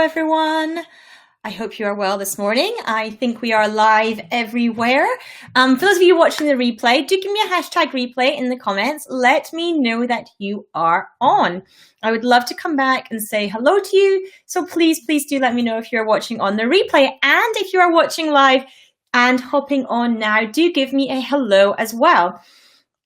everyone. I hope you are well this morning. I think we are live everywhere. For those of you watching the replay, do give me a hashtag replay in the comments. Let me know that you are on. I would love to come back and say hello to you. So please do let me know if you're watching on the replay. And if you are watching live and hopping on now, do give me a hello as well.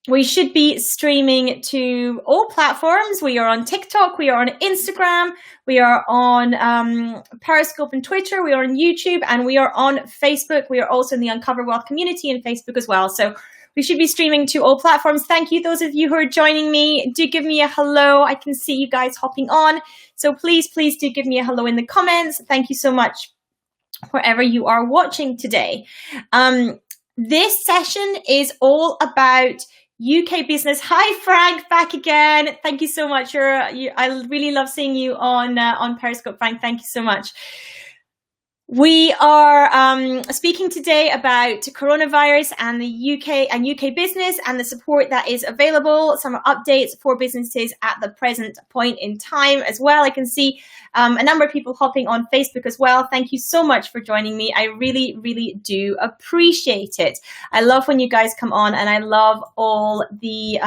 We should be streaming to all platforms. We are on TikTok, we are on Instagram, we are on Periscope and Twitter, we are on YouTube, and we are on Facebook. We are also in the Uncover Wealth community in Facebook as well. So we should be streaming to all platforms. Thank you, those of you who are joining me. Do give me a hello. I can see you guys hopping on. So please do give me a hello in the comments. Thank you so much wherever you are watching today. This session is all about UK business. Hi, Frank, back again. Thank you so much. I really love seeing you on Periscope, Frank. Thank you so much. We are speaking today about coronavirus and the UK business and the support that is available. Some updates for businesses at the present point in time as well. I can see a number of people hopping on Facebook as well. Thank you so much for joining me. I really do appreciate it. I love when you guys come on, and I love all the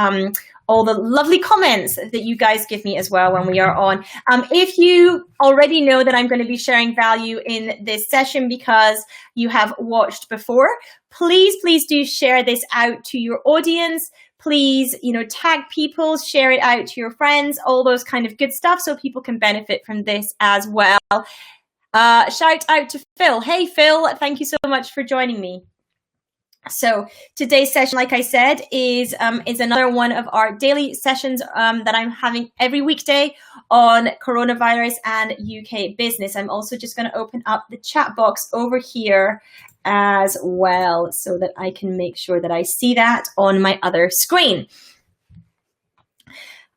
lovely comments that you guys give me as well when we are on. If you already know that I'm going to be sharing value in this session because you have watched before, please do share this out to your audience. Please, tag people, share it out to your friends, all those kind of good stuff so people can benefit from this as well. Shout out to Phil. Hey, Phil, thank you so much for joining me. So today's session, like I said, is another one of our daily sessions that I'm having every weekday on coronavirus and UK business. I'm also just going to open up the chat box over here as well so that I can make sure that I see that on my other screen.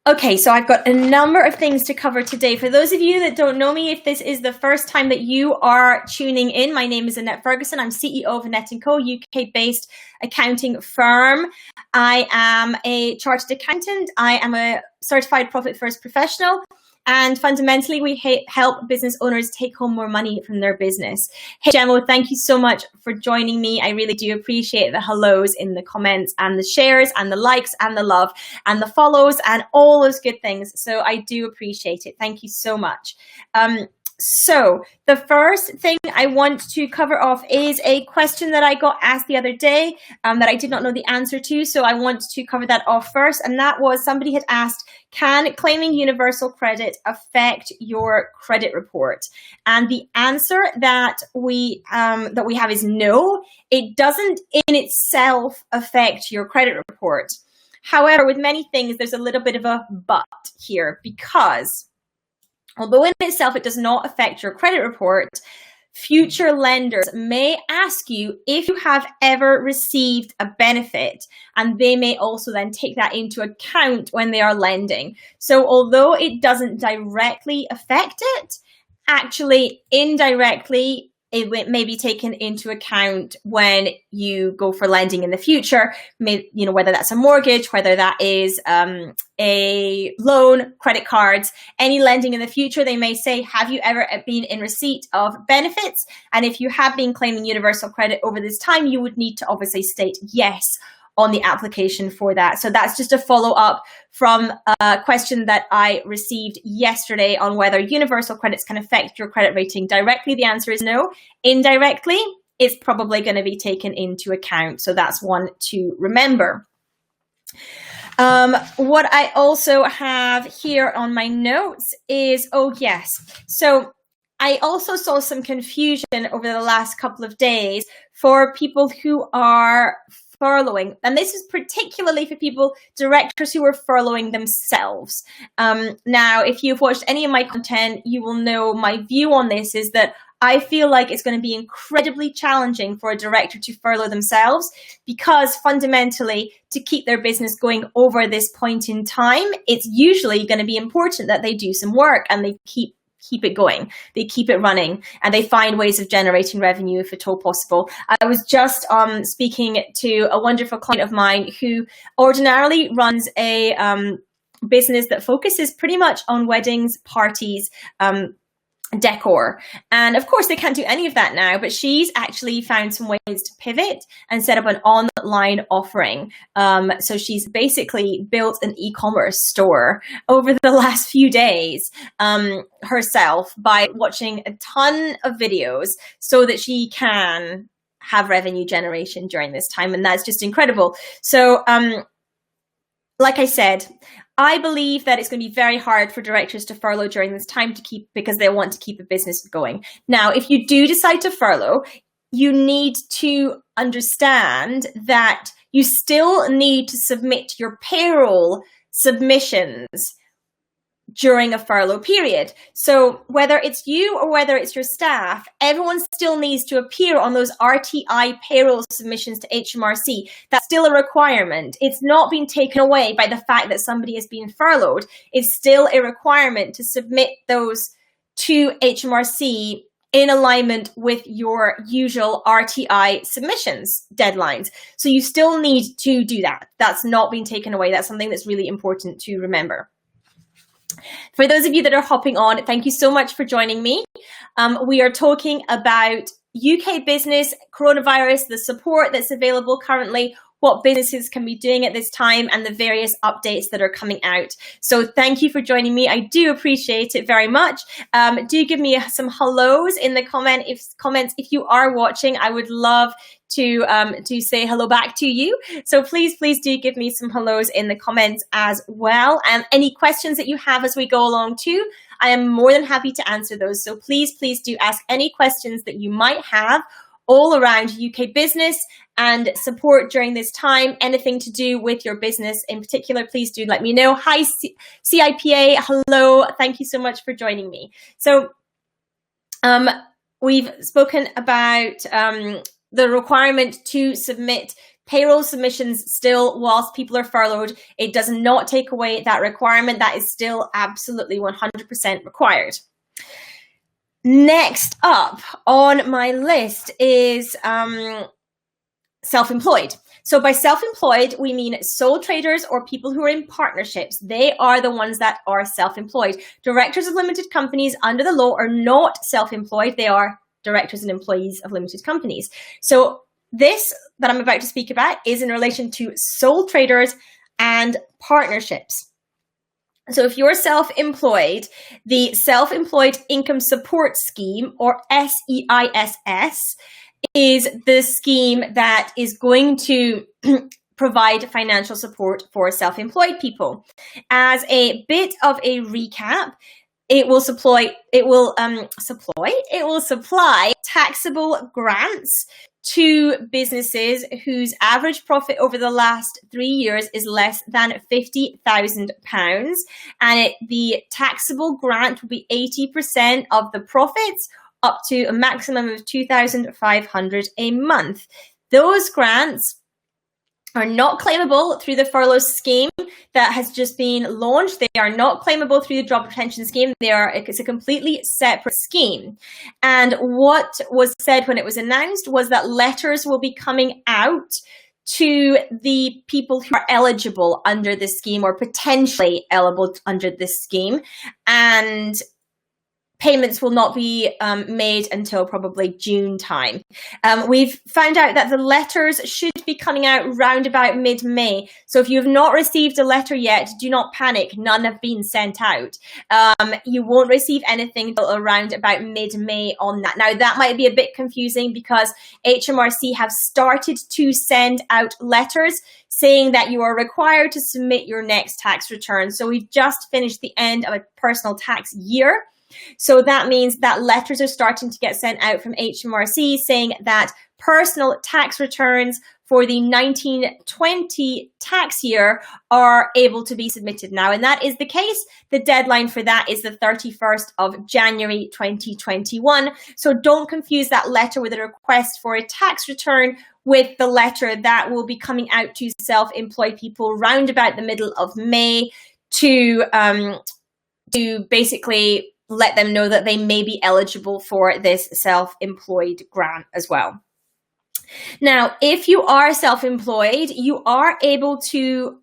Okay, so I've got a number of things to cover today. For those of you that don't know me, if this is the first time that you are tuning in, my name is Annette Ferguson. I'm CEO of Annette & Co, UK-based accounting firm. I am a chartered accountant. I am a certified profit first professional. And fundamentally, we help business owners take home more money from their business. Hey, Gemma, thank you so much for joining me. I really do appreciate the hellos in the comments and the shares and the likes and the love and the follows and all those good things. So I do appreciate it. Thank you so much. So the first thing I want to cover off is a question that I got asked the other day that I did not know the answer to. So I want to cover that off first. And that was, somebody had asked, can claiming universal credit affect your credit report? And the answer that we have is no, it doesn't in itself affect your credit report. However, with many things, there's a little bit of a but here, because although in itself it does not affect your credit report, future lenders may ask you if you have ever received a benefit, and they may also then take that into account when they are lending. So although it doesn't directly affect it, actually indirectly it may be taken into account when you go for lending in the future. Whether that's a mortgage, whether that is a loan, credit cards, any lending in the future, they may say, have you ever been in receipt of benefits? And if you have been claiming universal credit over this time, you would need to obviously state yes on the application for that. So that's just a follow-up from a question that I received yesterday on whether universal credits can affect your credit rating directly. The answer is no. Indirectly, it's probably going to be taken into account. So that's one to remember. What I also have here on my notes is, so I also saw some confusion over the last couple of days for people who are furloughing. And this is particularly for directors who are furloughing themselves. Now, if you've watched any of my content, you will know my view on this is that I feel like it's going to be incredibly challenging for a director to furlough themselves, because fundamentally, to keep their business going over this point in time, it's usually going to be important that they do some work and they keep it going, they keep it running, and they find ways of generating revenue if at all possible. I was just speaking to a wonderful client of mine who ordinarily runs a business that focuses pretty much on weddings, parties, decor. And of course, they can't do any of that now, but she's actually found some ways to pivot and set up an online offering. So she's basically built an e-commerce store over the last few days herself by watching a ton of videos so that she can have revenue generation during this time. And that's just incredible. So like I said, I believe that it's going to be very hard for directors to furlough during this time because they want to keep a business going. Now, if you do decide to furlough, you need to understand that you still need to submit your payroll submissions during a furlough period. So whether it's you or whether it's your staff, everyone still needs to appear on those RTI payroll submissions to HMRC. That's still a requirement. It's not been taken away by the fact that somebody has been furloughed. It's still a requirement to submit those to HMRC in alignment with your usual RTI submissions deadlines. So you still need to do that. That's not been taken away. That's something that's really important to remember. For those of you that are hopping on, thank you so much for joining me. We are talking about UK business, coronavirus, the support that's available currently, what businesses can be doing at this time, and the various updates that are coming out. So thank you for joining me. I do appreciate it very much. Do give me some hellos in the comments if you are watching. I would love to say hello back to you. So please do give me some hellos in the comments as well. And any questions that you have as we go along too, I am more than happy to answer those. So please do ask any questions that you might have all around UK business and support during this time. Anything to do with your business in particular, please do let me know. Hi, CIPA. Hello. Thank you so much for joining me. So we've spoken about the requirement to submit payroll submissions still whilst people are furloughed. It does not take away that requirement. That is still absolutely 100% required. Next up on my list is self-employed. So by self-employed, we mean sole traders or people who are in partnerships. They are the ones that are self-employed. Directors of limited companies under the law are not self-employed. They are directors and employees of limited companies. So this that I'm about to speak about is in relation to sole traders and partnerships. So if you're self-employed, the Self-Employed Income Support Scheme, or SEISS, is the scheme that is going to provide financial support for self-employed people. As a bit of a recap, it will supply taxable grants to businesses whose average profit over the last 3 years is less than £50,000, and the taxable grant will be 80% of the profits up to a maximum of £2,500 a month. Those grants are not claimable through the furlough scheme that has just been launched. They are not claimable through the job retention scheme. It's a completely separate scheme. And what was said when it was announced was that letters will be coming out to the people who are eligible under this scheme or potentially eligible under this scheme. And payments will not be made until probably June time. We've found out that the letters should be coming out round about mid-May. So if you have not received a letter yet, do not panic. None have been sent out. You won't receive anything until around about mid-May on that. Now, that might be a bit confusing because HMRC have started to send out letters saying that you are required to submit your next tax return. So we've just finished the end of a personal tax year. So that means that letters are starting to get sent out from HMRC saying that personal tax returns for the 1920 tax year are able to be submitted now. And that is the case. The deadline for that is the 31st of January 2021. So don't confuse that letter with a request for a tax return with the letter that will be coming out to self-employed people round about the middle of May to basically let them know that they may be eligible for this self-employed grant as well. Now, if you are self-employed, you are able to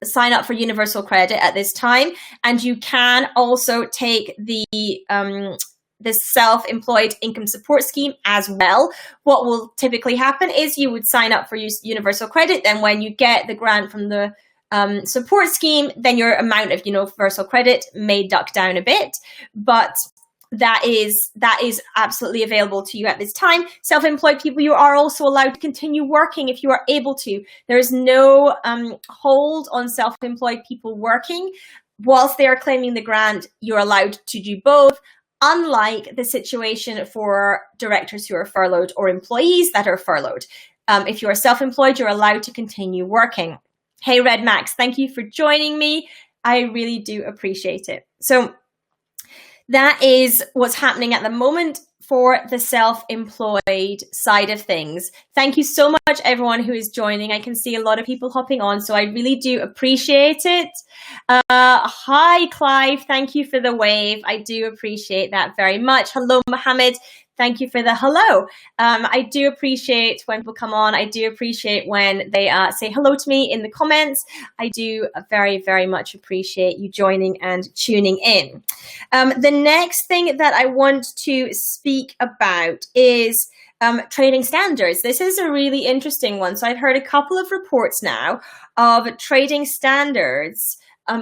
sign up for universal credit at this time, and you can also take the self-employed income support scheme as well. What will typically happen is you would sign up for universal credit, then when you get the grant from the support scheme, then your amount of universal credit may duck down a bit, but that is absolutely available to you at this time. Self-employed people, you are also allowed to continue working if you are able to. There is no hold on self-employed people working. Whilst they are claiming the grant, you're allowed to do both, unlike the situation for directors who are furloughed or employees that are furloughed. If you are self-employed, you're allowed to continue working. Hey, Red Max, thank you for joining me. I really do appreciate it. So that is what's happening at the moment for the self-employed side of things. Thank you so much, everyone who is joining. I can see a lot of people hopping on, so I really do appreciate it. Hi, Clive. Thank you for the wave. I do appreciate that very much. Hello, Mohammed. Thank you for the hello. I do appreciate when people come on. I do appreciate when they say hello to me in the comments. I do very, very much appreciate you joining and tuning in. The next thing that I want to speak about is trading standards. This is a really interesting one. So I've heard a couple of reports now of trading standards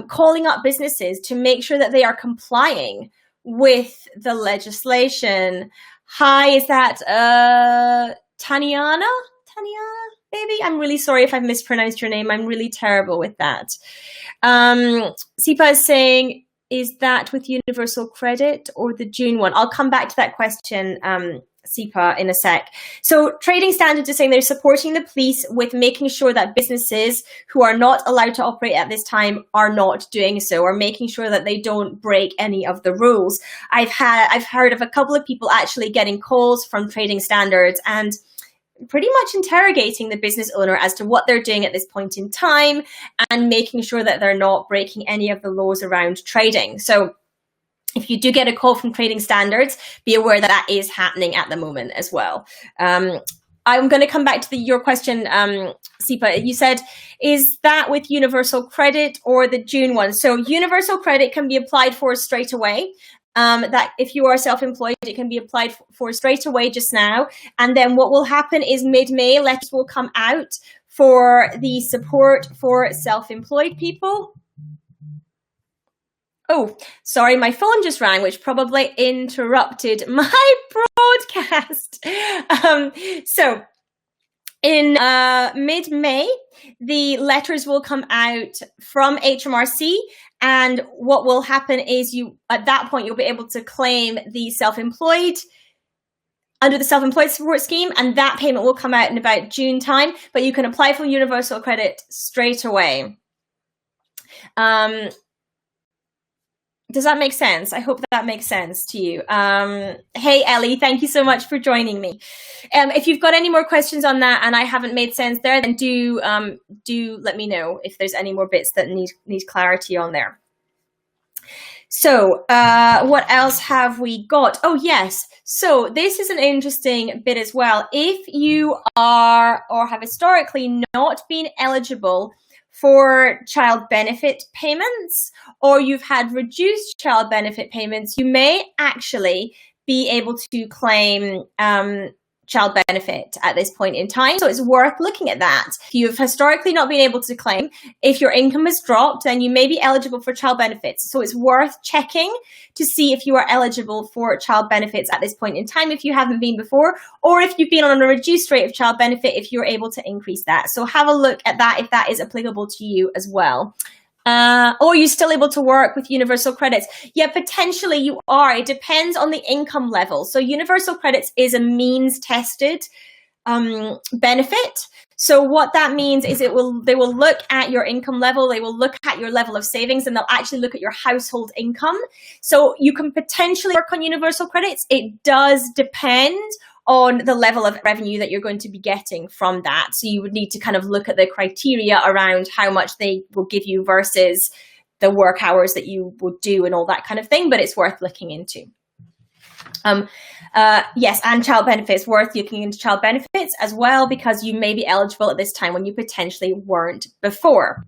calling up businesses to make sure that they are complying with the legislation. Hi, is that Taniana? Taniana, maybe? I'm really sorry if I've mispronounced your name. I'm really terrible with that. Sipa is saying, is that with universal credit or the June one? I'll come back to that question, Sipa, in a sec. So trading standards are saying they're supporting the police with making sure that businesses who are not allowed to operate at this time are not doing so, or making sure that they don't break any of the rules. I've heard of a couple of people actually getting calls from trading standards and pretty much interrogating the business owner as to what they're doing at this point in time and making sure that they're not breaking any of the laws around trading. So if you do get a call from trading standards, be aware that that is happening at the moment as well. I'm going to come back to your question, Sipa. You said, is that with universal credit or the June one? So universal credit can be applied for straight away. That if you are self-employed, it can be applied for straight away just now. And then what will happen is mid-May, letters will come out for the support for self-employed people. Oh, sorry, my phone just rang, which probably interrupted my broadcast. So in mid-May, the letters will come out from HMRC, and what will happen is at that point, you'll be able to claim the self-employed under the self-employed support scheme, and that payment will come out in about June time, but you can apply for universal credit straight away. Does that make sense? I hope that makes sense to you. Hey, Ellie, thank you so much for joining me. If you've got any more questions on that and I haven't made sense there, then do let me know if there's any more bits that need clarity on there. So what else have we got? Oh, yes. So this is an interesting bit as well. If you are or have historically not been eligible for child benefit payments, or you've had reduced child benefit payments, you may actually be able to claim child benefit at this point in time. So it's worth looking at that. If you've historically not been able to claim, if your income has dropped, then you may be eligible for child benefits. So it's worth checking to see if you are eligible for child benefits at this point in time, if you haven't been before, or if you've been on a reduced rate of child benefit, if you're able to increase that. So have a look at that if that is applicable to you as well. Or you're still able to work with universal credits. Yeah, potentially you are. It depends on the income level. So universal credits is a means tested benefit. So what that means is they will look at your income level, they will look at your level of savings, and they'll actually look at your household income. So you can potentially work on universal credits. It does depend on the level of revenue that you're going to be getting from that. So you would need to kind of look at the criteria around how much they will give you versus the work hours that you would do and all that kind of thing, but it's worth looking into. Yes, and child benefits, worth looking into child benefits as well, because you may be eligible at this time when you potentially weren't before.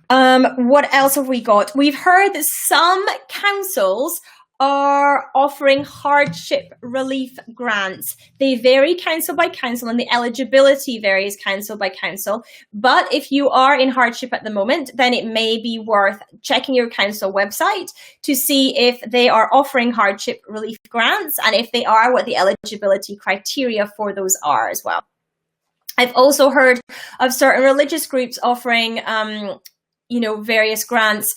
What else have we got? We've heard that some councils are offering hardship relief grants. They vary council by council, and the eligibility varies council by council. But if you are in hardship at the moment, then it may be worth checking your council website to see if they are offering hardship relief grants, and if they are, what the eligibility criteria for those are as well. I've also heard of certain religious groups offering various grants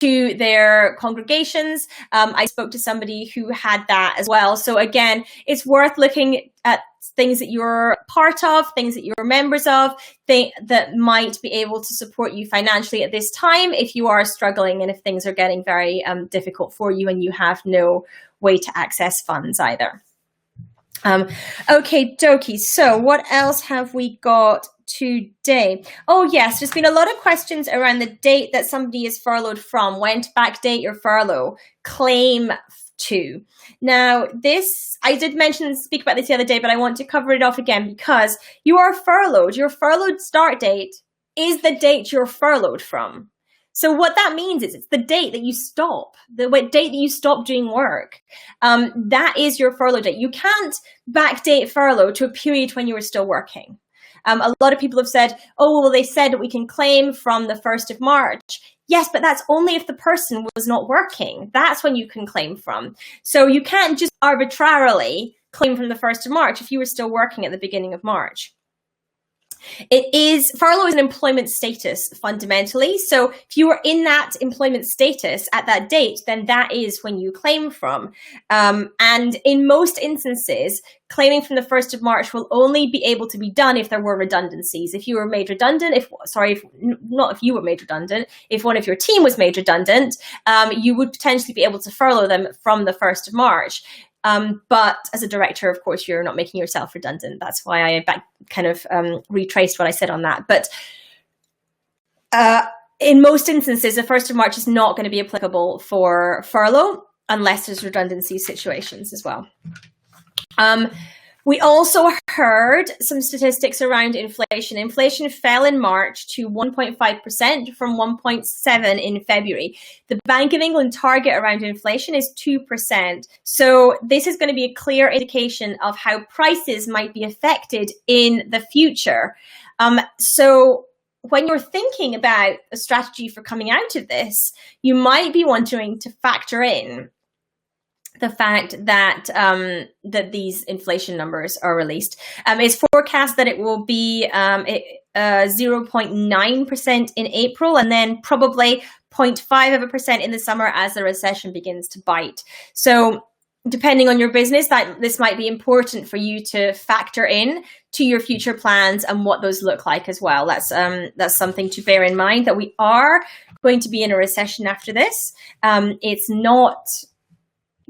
to their congregations. I spoke to somebody who had that as well. So again, it's worth looking at things that you're part of, things that you're members of, that might be able to support you financially at this time if you are struggling and if things are getting very difficult for you and you have no way to access funds either. Okay, dokie. So what else have we got today? Oh yes, there's been a lot of questions around the date that somebody is furloughed from. When to backdate your furlough claim to. Now this, I did speak about this the other day, but I want to cover it off again because you are furloughed. Your furloughed start date is the date you're furloughed from. So what that means is it's the date that you stop, the date that you stop doing work. That is your furlough date. You can't backdate furlough to a period when you were still working. A lot of people have said, oh, well, they said that we can claim from the 1st of March. Yes, but that's only if the person was not working. That's when you can claim from. So you can't just arbitrarily claim from the 1st of March if you were still working at the beginning of March. Furlough is an employment status fundamentally. So if you were in that employment status at that date, then that is when you claim from. And in most instances, claiming from the 1st of March will only be able to be done if there were redundancies. If you were made redundant, if you were made redundant, if one of your team was made redundant, you would potentially be able to furlough them from the 1st of March. But as a director, of course, you're not making yourself redundant. That's why I retraced what I said on that. But in most instances, the 1st of March is not going to be applicable for furlough unless there's redundancy situations as well. We also heard some statistics around inflation. Inflation fell in March to 1.5% from 1.7% in February. The Bank of England target around inflation is 2%. So this is going to be a clear indication of how prices might be affected in the future. So when you're thinking about a strategy for coming out of this, you might be wanting to factor in the fact that that these inflation numbers are released. It's forecast that it will be 0.9% in April and then probably 0.5% in the summer as the recession begins to bite. So depending on your business, this might be important for you to factor in to your future plans and what those look like as well. That's something to bear in mind, that we are going to be in a recession after this. It's not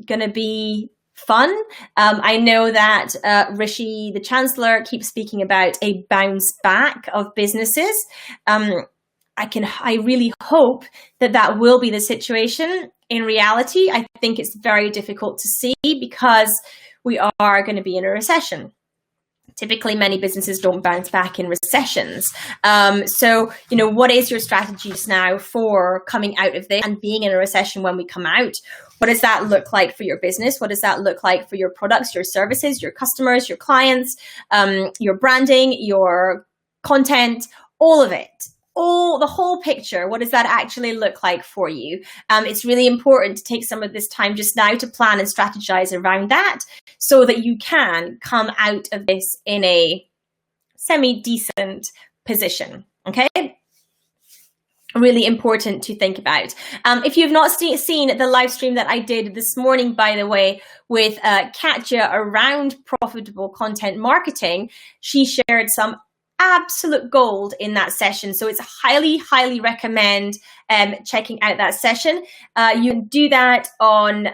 going to be fun. I know that Rishi, the Chancellor, keeps speaking about a bounce back of businesses. I really hope that will be the situation. In reality, I think it's very difficult to see because we are going to be in a recession. Typically, many businesses don't bounce back in recessions. So, what is your strategies now for coming out of this and being in a recession when we come out? What does that look like for your business? What does that look like for your products, your services, your customers, your clients, your branding, your content, all of it? The whole picture. What does that actually look like for you? It's really important to take some of this time just now to plan and strategize around that so that you can come out of this in a semi-decent position. Okay? Really important to think about. If you've not seen the live stream that I did this morning, by the way, with Katja around profitable content marketing, she shared some absolute gold in that session. So it's highly, highly recommend checking out that session. You can do that on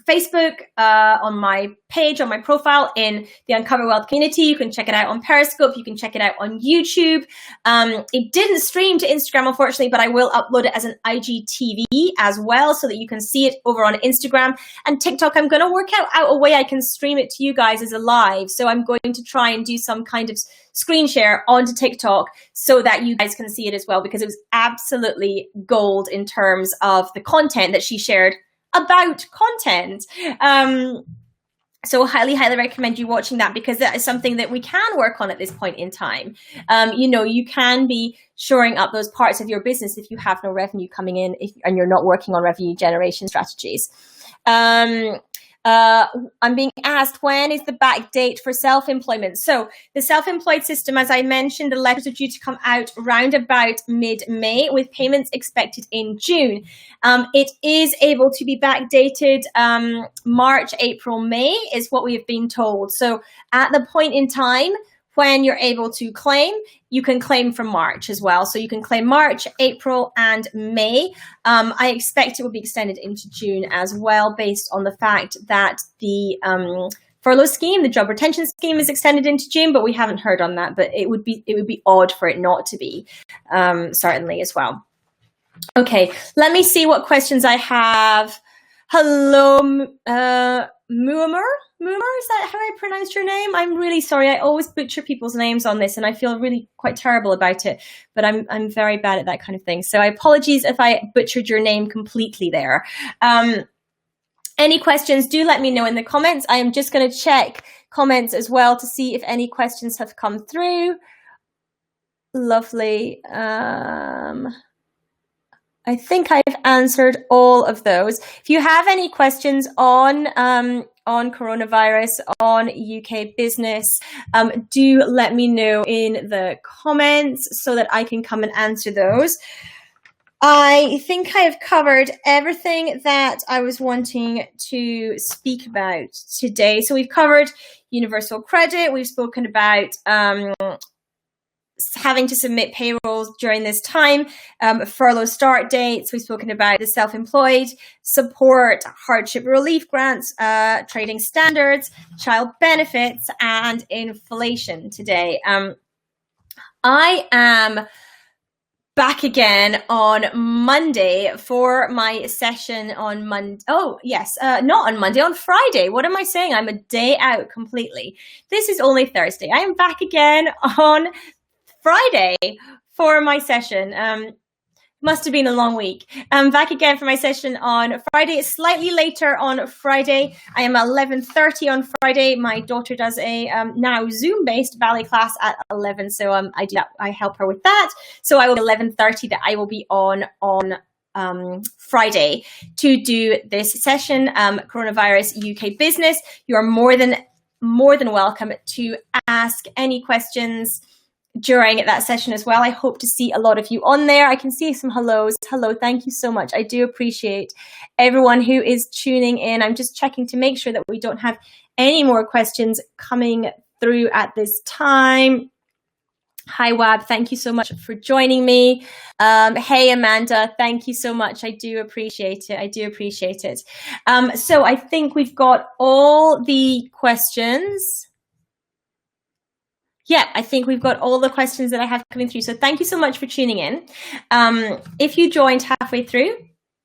Facebook, on my page, on my profile in the Uncover Wealth community. You can check it out on Periscope. You can check it out on YouTube. It didn't stream to Instagram, unfortunately, but I will upload it as an IGTV as well so that you can see it over on Instagram and TikTok. I'm going to work out a way I can stream it to you guys as a live. So I'm going to try and do some kind of screen share onto TikTok so that you guys can see it as well, because it was absolutely gold in terms of the content that she shared about content. So highly recommend you watching that, because that is something that we can work on at this point in time. You can be shoring up those parts of your business if you have no revenue coming in and you're not working on revenue generation strategies. I'm being asked, when is the back date for self-employment? So the self-employed system, as I mentioned, the letters are due to come out round about mid-May, with payments expected in June. It is able to be backdated March, April, May is what we have been told. So at the point in time when you're able to claim, you can claim from March as well. So you can claim March, April, and May. I expect it will be extended into June as well, based on the fact that the furlough scheme, the job retention scheme, is extended into June, but we haven't heard on that. But it would be odd for it not to be, certainly as well. Okay, let me see what questions I have. Hello, Muammer, is that how I pronounced your name? I'm really sorry. I always butcher people's names on this, and I feel really quite terrible about it, but I'm very bad at that kind of thing. So apologies if I butchered your name completely there. Any questions, do let me know in the comments. I am just going to check comments as well to see if any questions have come through. Lovely. I think I've answered all of those. If you have any questions on coronavirus, on UK business, do let me know in the comments so that I can come and answer those. I think I have covered everything that I was wanting to speak about today. So we've covered universal credit. We've spoken about having to submit payrolls during this time, furlough start dates. We've spoken about the self-employed support, hardship relief grants, trading standards, child benefits, and inflation today. I am back again on Monday for my session on Monday. Oh, yes, not on Monday, on Friday. What am I saying? I'm a day out completely. This is only Thursday. I am back again on Friday for my session. Must have been a long week. I'm back again for my session on Friday. It's slightly later on Friday. I am at 11:30 on Friday. My daughter does a now Zoom-based ballet class at 11, so I help her with that. So I will be 11:30 that I will be on Friday to do this session, Coronavirus UK Business. You are more than welcome to ask any questions during that session as well. I hope to see a lot of you on there. I can see some hellos. Hello, thank you so much. I do appreciate everyone who is tuning in. I'm just checking to make sure that we don't have any more questions coming through at this time. Hi, Wab. Thank you so much for joining me. Hey, Amanda. Thank you so much. I do appreciate it. So I think we've got all the questions. Yeah, I think we've got all the questions that I have coming through. So thank you so much for tuning in. If you joined halfway through,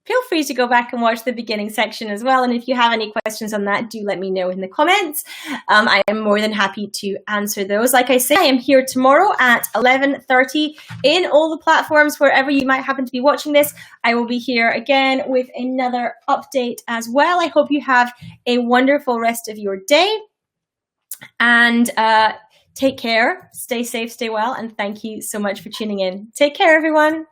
feel free to go back and watch the beginning section as well. And if you have any questions on that, do let me know in the comments. I am more than happy to answer those. Like I say, I am here tomorrow at 11:30 in all the platforms, wherever you might happen to be watching this. I will be here again with another update as well. I hope you have a wonderful rest of your day. And take care, stay safe, stay well, and thank you so much for tuning in. Take care, everyone.